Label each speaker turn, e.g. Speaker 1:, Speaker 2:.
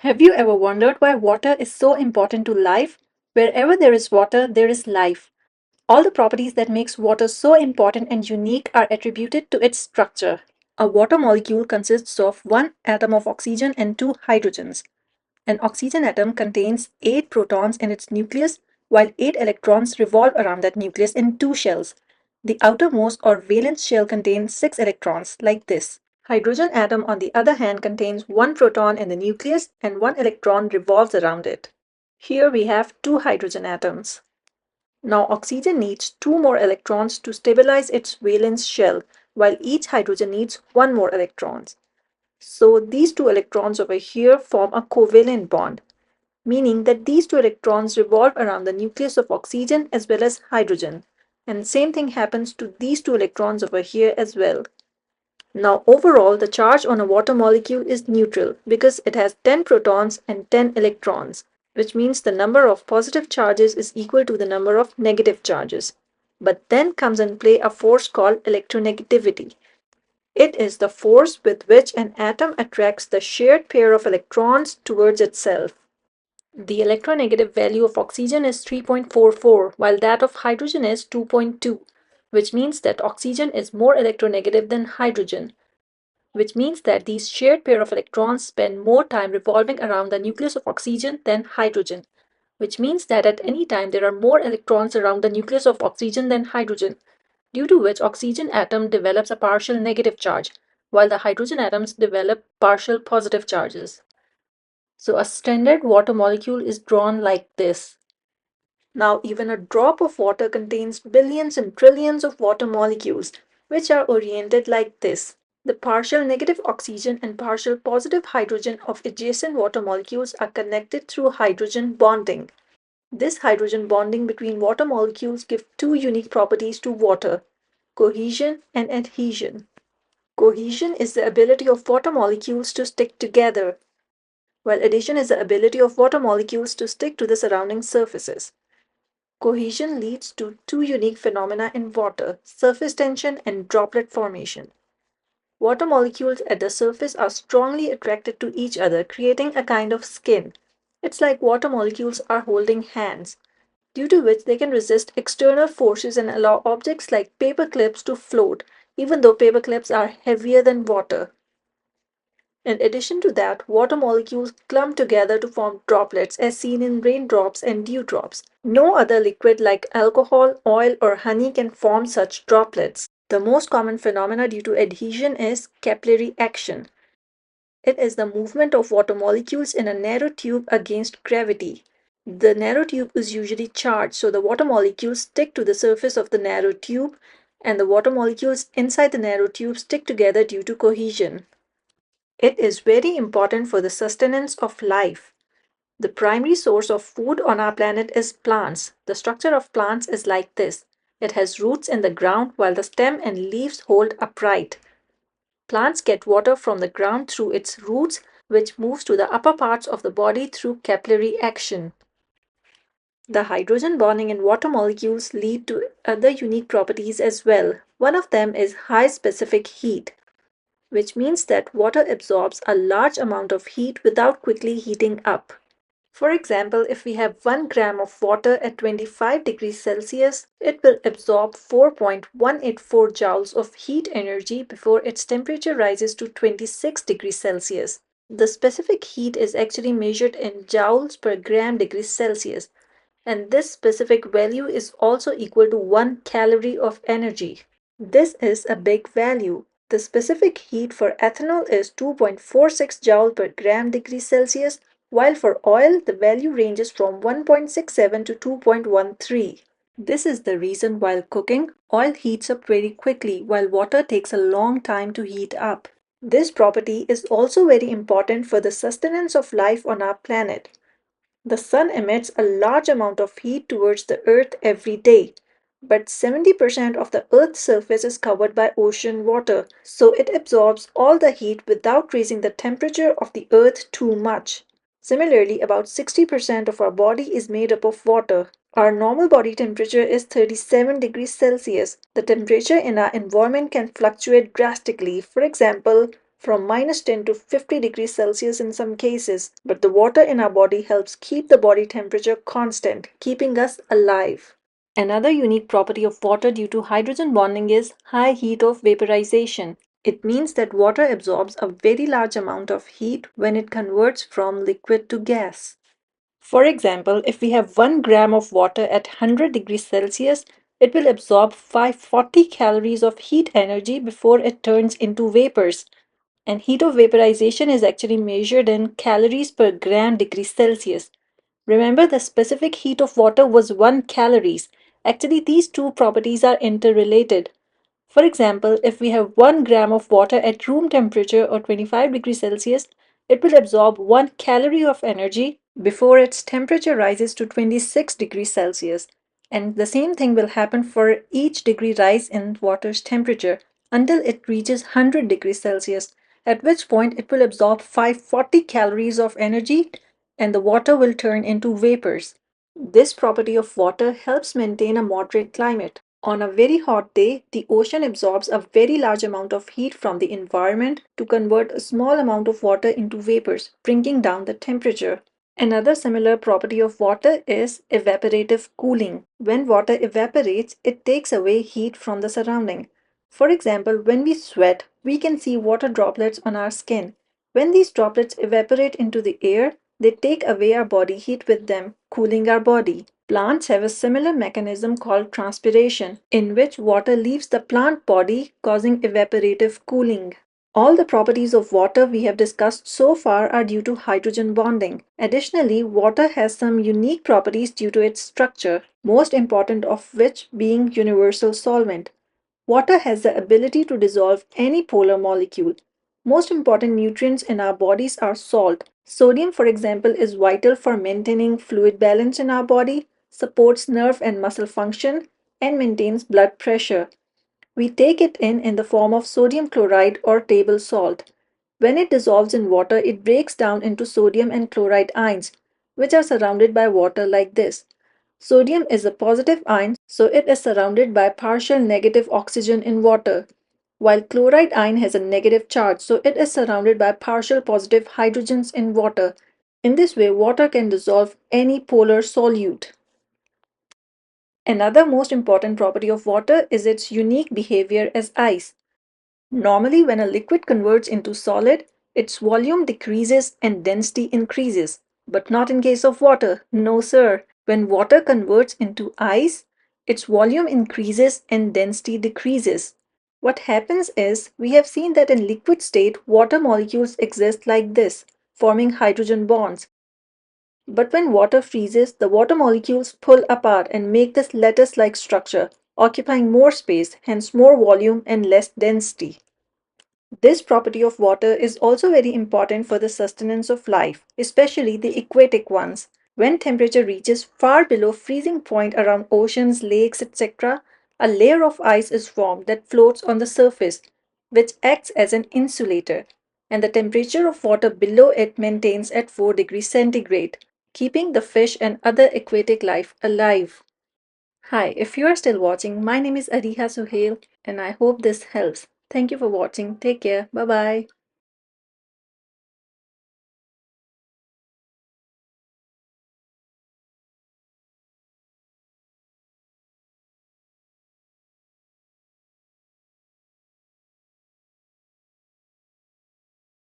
Speaker 1: Have you ever wondered why water is so important to life? Wherever there is water, there is life. All the properties that makes water so important and unique are attributed to its structure. A water molecule consists of one atom of oxygen and two hydrogens. An oxygen atom contains 8 protons in its nucleus, while 8 electrons revolve around that nucleus in two shells. The outermost or valence shell contains 6 electrons, like this. Hydrogen atom, on the other hand, contains one proton in the nucleus and one electron revolves around it. Here we have two hydrogen atoms. Now oxygen needs two more electrons to stabilize its valence shell, while each hydrogen needs one more electron. So these two electrons over here form a covalent bond, meaning that these two electrons revolve around the nucleus of oxygen as well as hydrogen. And the same thing happens to these two electrons over here as well. Now overall, the charge on a water molecule is neutral because it has 10 protons and 10 electrons, which means the number of positive charges is equal to the number of negative charges. But then comes in play a force called electronegativity. It is the force with which an atom attracts the shared pair of electrons towards itself. The electronegative value of oxygen is 3.44, while that of hydrogen is 2.2, which means that oxygen is more electronegative than hydrogen, which means that these shared pair of electrons spend more time revolving around the nucleus of oxygen than hydrogen, which means that at any time there are more electrons around the nucleus of oxygen than hydrogen, due to which oxygen atom develops a partial negative charge, while the hydrogen atoms develop partial positive charges. So a standard water molecule is drawn like this. Now even a drop of water contains billions and trillions of water molecules, which are oriented like this. The partial negative oxygen and partial positive hydrogen of adjacent water molecules are connected through hydrogen bonding. This hydrogen bonding between water molecules gives two unique properties to water: cohesion and adhesion. Cohesion is the ability of water molecules to stick together, while adhesion is the ability of water molecules to stick to the surrounding surfaces. Cohesion leads to two unique phenomena in water: surface tension and droplet formation. Water molecules at the surface are strongly attracted to each other, creating a kind of skin. It's like water molecules are holding hands, due to which they can resist external forces and allow objects like paper clips to float, even though paper clips are heavier than water. In addition to that, water molecules clump together to form droplets as seen in raindrops and dewdrops. No other liquid like alcohol, oil, or honey can form such droplets. The most common phenomena due to adhesion is capillary action. It is the movement of water molecules in a narrow tube against gravity. The narrow tube is usually charged, so the water molecules stick to the surface of the narrow tube, and the water molecules inside the narrow tube stick together due to cohesion. It is very important for the sustenance of life. The primary source of food on our planet is plants. The structure of plants is like this. It has roots in the ground while the stem and leaves hold upright. Plants get water from the ground through its roots, which moves to the upper parts of the body through capillary action. The hydrogen bonding in water molecules lead to other unique properties as well. One of them is high specific heat, which means that water absorbs a large amount of heat without quickly heating up. For example, if we have 1 gram of water at 25 degrees Celsius, it will absorb 4.184 joules of heat energy before its temperature rises to 26 degrees Celsius. The specific heat is actually measured in joules per gram degrees Celsius, and this specific value is also equal to 1 calorie of energy. This is a big value. The specific heat for ethanol is 2.46 joule per gram degree Celsius, while for oil the value ranges from 1.67 to 2.13. This is the reason while cooking, oil heats up very quickly while water takes a long time to heat up. This property is also very important for the sustenance of life on our planet. The sun emits a large amount of heat towards the earth every day, but 70% of the earth's surface is covered by ocean water, so it absorbs all the heat without raising the temperature of the earth too much. Similarly, about 60% of our body is made up of water. Our normal body temperature is 37 degrees Celsius. The temperature in our environment can fluctuate drastically. For example, from -10 to 50 degrees Celsius in some cases, but the water in our body helps keep the body temperature constant, keeping us alive. Another unique property of water due to hydrogen bonding is high heat of vaporization. It means that water absorbs a very large amount of heat when it converts from liquid to gas. For example, if we have 1 gram of water at 100 degrees Celsius, it will absorb 540 calories of heat energy before it turns into vapors. And heat of vaporization is actually measured in calories per gram degree Celsius. Remember, the specific heat of water was 1 calories. Actually, these two properties are interrelated. For example, if we have 1 gram of water at room temperature or 25 degrees Celsius, it will absorb 1 calorie of energy before its temperature rises to 26 degrees Celsius. And the same thing will happen for each degree rise in water's temperature until it reaches 100 degrees Celsius, at which point it will absorb 540 calories of energy and the water will turn into vapors. This property of water helps maintain a moderate climate. On a very hot day, the ocean absorbs a very large amount of heat from the environment to convert a small amount of water into vapors, bringing down the temperature. Another similar property of water is evaporative cooling. When water evaporates, it takes away heat from the surrounding. For example, when we sweat, we can see water droplets on our skin. When these droplets evaporate into the air, they take away our body heat with them, cooling our body. Plants have a similar mechanism called transpiration, in which water leaves the plant body, causing evaporative cooling. All the properties of water we have discussed so far are due to hydrogen bonding. Additionally, water has some unique properties due to its structure, most important of which being universal solvent. Water has the ability to dissolve any polar molecule. Most important nutrients in our bodies are salt. Sodium, for example, is vital for maintaining fluid balance in our body, supports nerve and muscle function, and maintains blood pressure. We take it in the form of sodium chloride or table salt. When it dissolves in water, it breaks down into sodium and chloride ions, which are surrounded by water like this. Sodium is a positive ion, so it is surrounded by partial negative oxygen in water, while chloride ion has a negative charge, so it is surrounded by partial positive hydrogens in water. In this way, water can dissolve any polar solute. Another most important property of water is its unique behavior as ice. Normally, when a liquid converts into solid, its volume decreases and density increases. But not in case of water. No, sir. When water converts into ice, its volume increases and density decreases. What happens is, we have seen that in liquid state, water molecules exist like this, forming hydrogen bonds. But when water freezes, the water molecules pull apart and make this lattice-like structure, occupying more space, hence more volume and less density. This property of water is also very important for the sustenance of life, especially the aquatic ones. When temperature reaches far below freezing point around oceans, lakes, etc., a layer of ice is formed that floats on the surface, which acts as an insulator, and the temperature of water below it maintains at 4 degrees centigrade, keeping the fish and other aquatic life alive. Hi, if you are still watching, my name is Ariha Suhail and I hope this helps. Thank you for watching. Take care. Bye bye.